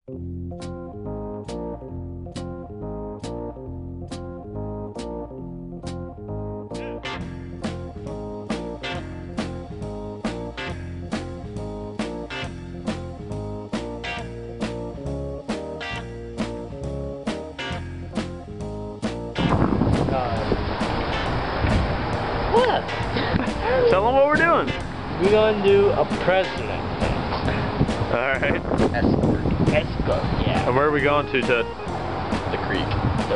What? Tell them what we're doing. We're going to do a president. Alright. Escort, yeah. And where are we going to, Ted? The creek.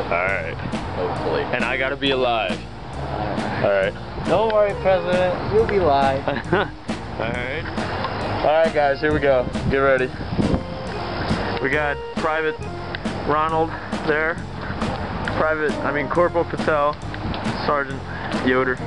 Alright. Hopefully. And I gotta be alive. Alright. Don't worry, President. You'll be live. Alright. Alright, guys, here we go. Get ready. We got Private Ronald there. Corporal Patel. Sergeant Yoder.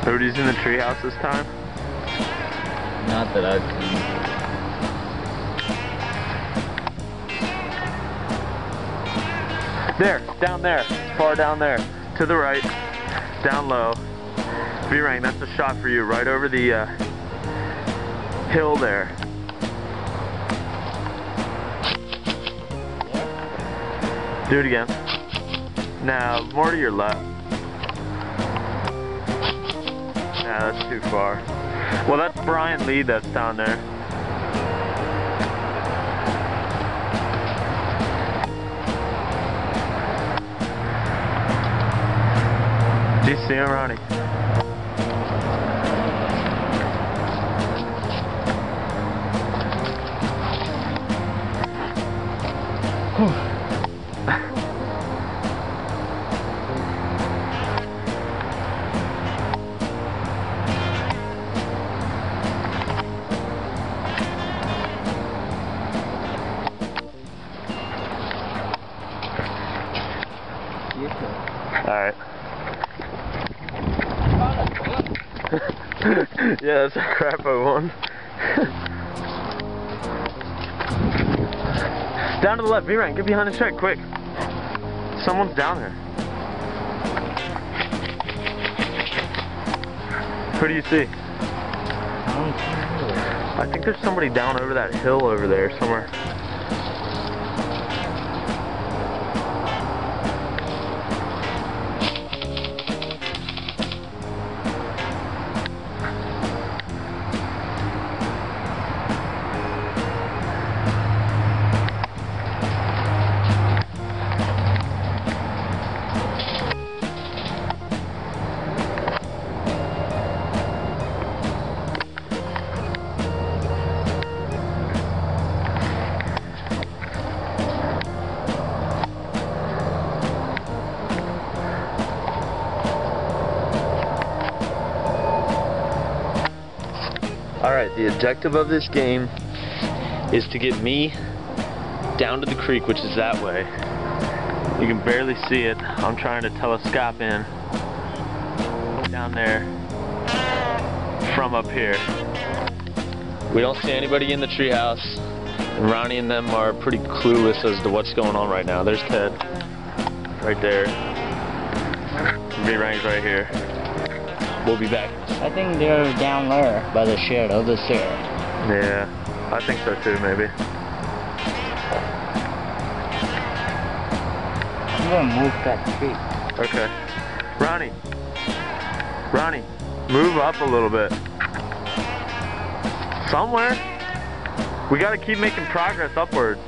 Nobody's in the treehouse this time? Not that I've seen. There, down there, far down there, to the right, down low. V-Rank, that's a shot for you, right over the hill there. Do it again. Now, more to your left. Nah, that's too far. Well, that's Brian Lee that's down there. Do you see him, Ronnie? Alright. Yeah, that's a crapo one. Down to the left, V-Rank, get behind the shed, quick. Someone's down there. Who do you see? I think there's somebody down over that hill over there somewhere. Alright, the objective of this game is to get me down to the creek, which is that way. You can barely see it. I'm trying to telescope in down there from up here. We don't see anybody in the treehouse, and Ronnie and them are pretty clueless as to what's going on right now. There's Ted, right there. V-Rank's right here. We'll be back. I think they're down there by the shed, other shed. Yeah, I think so too, maybe. I'm gonna move that tree. Okay. Ronnie, move up a little bit. Somewhere. We gotta keep making progress upwards.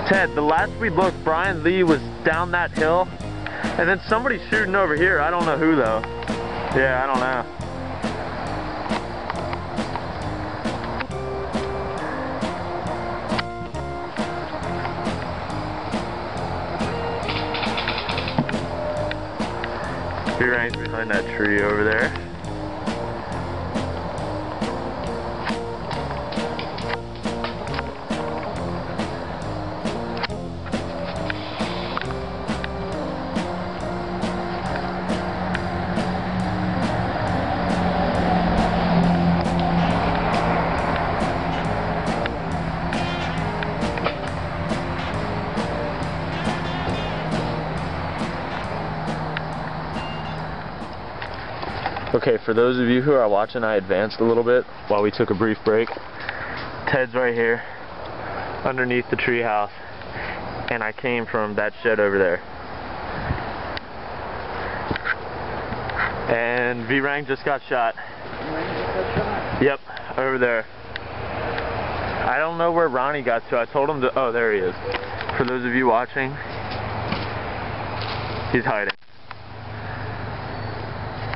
Ted, the last we looked, Brian Lee was down that hill, and then somebody's shooting over here. I don't know who though. Yeah, I don't know. behind that tree over there. Okay, for those of you who are watching, I advanced a little bit while we took a brief break. Ted's right here, underneath the tree house, and I came from that shed over there. And V-Rang just got shot. Yep, over there. I don't know where Ronnie got to. I told him to, oh, there he is. For those of you watching, he's hiding.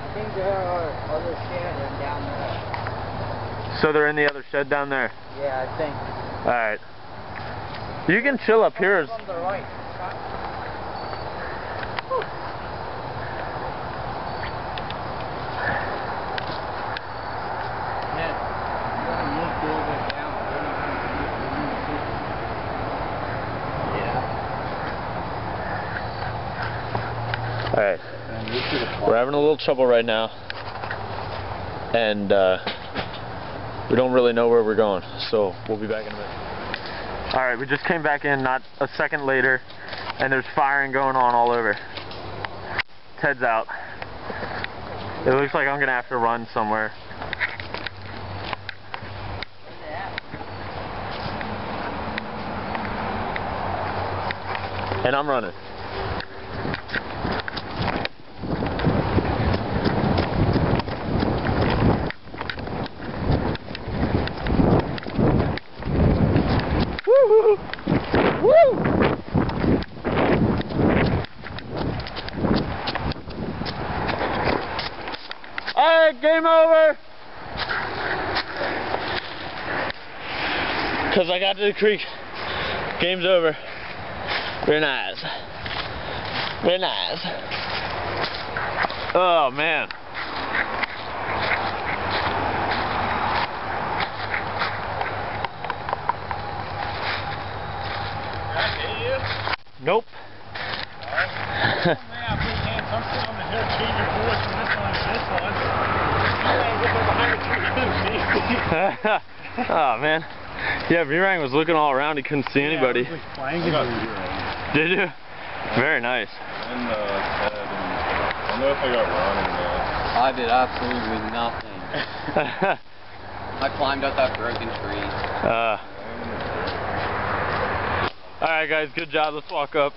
I think there are other sheds down there. So they're in the other shed down there? Yeah, I think. Alright. You can chill up here. From the right. Alright. We're having a little trouble right now. And we don't really know where we're going. So we'll be back in a minute. Alright, we just came back in not a second later. And there's firing going on all over. Ted's out. It looks like I'm going to have to run somewhere. And I'm running. Woo! Woo! Alright, game over! Because I got to the creek. Game's over. Very nice. Very nice. Oh, man. Nope. Oh man. Yeah, V-Rang was looking all around, he couldn't see anybody. Did you? Very nice. And Ted, and I don't know if I got Ron in there. I did absolutely nothing. I climbed up that broken tree. Alright guys, good job. Let's walk up.